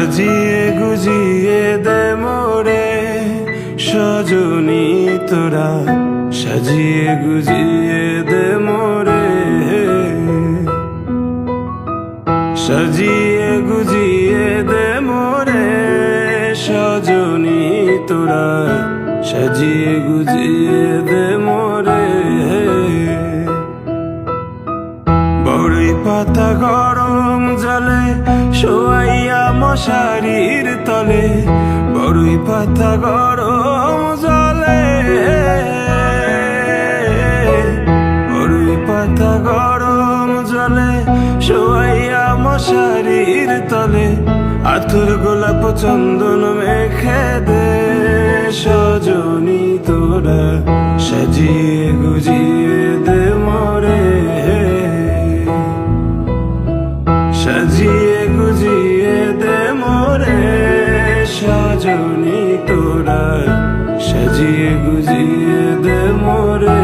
সাজিয়ে গুজিয়ে দে মোরে সজনী তোরা, সাজিয়ে গুজিয়ে দে মোরে, সাজিয়ে গুজিয়ে দে মোরে সজনী তোরা, সাজিয়ে গুজিয়ে দে মোরে। বড়ই পাতা গরম জলে শোয়াইয়া মশারির তলে, বড়ই পাতা গরম জলে, বড়ই পাতা গরম জলে শোয়াইয়া মশারির তলে, আতর গোলাপ চন্দন মেখে দে সজনী তোরা, সাজিয়ে গুজিয়ে দে মোরে, সাজিয়ে গুজিয়ে দে মোরে সজনী তোরা, সাজিয়ে গুজিয়ে দে মোরে।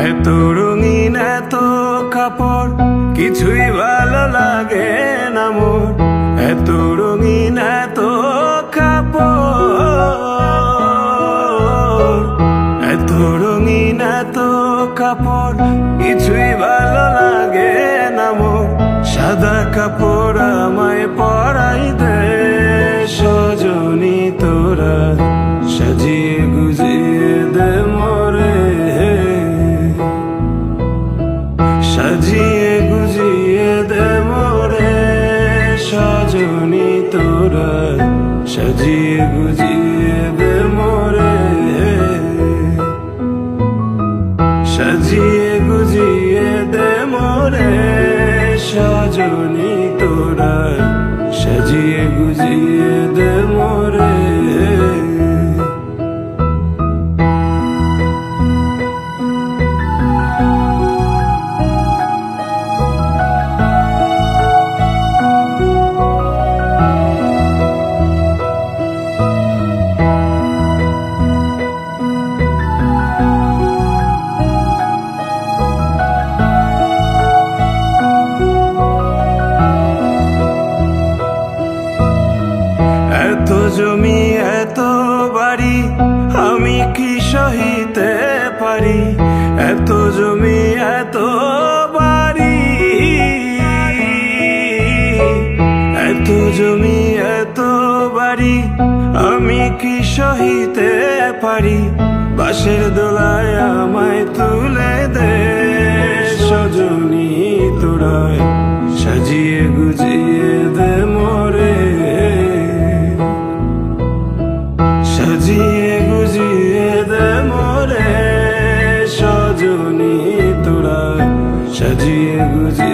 এত রঙিন এত কাপড় কিছুই ভালো লাগে না মোর, এত রঙিন এত কাপড়, এত রঙিন এত কাপড় কিছুই ভালো লাগে না মোর, সাদা কাপড় আমায় পরাই দে সজনী তোরা, সাজিয়ে গুজিয়ে দে মোরে, সাজিয়ে গুজিয়ে দে মোরে সজনী তোরা, সাজিয়ে গুজিয়ে দে মোরে, সাজিয়ে গুজিয়ে দে মোরে সজনী তোরা, সাজিয়ে গুজিয়ে দে মোরে। এত জমি এত বাড়ি আমি কি সহিতে পারি, এত জমি এত বাড়ি, এত জমি এত বাড়ি আমি কি সহিতে পারি, বাঁশের দোলায় আমায় তুলে দে সজনী তোরা, সাজিয়ে গুজিয়ে দে মোরে, সাজিয়ে গুজিয়ে দে মোরে সজনী তোরা, সাজিয়ে গুজিয়ে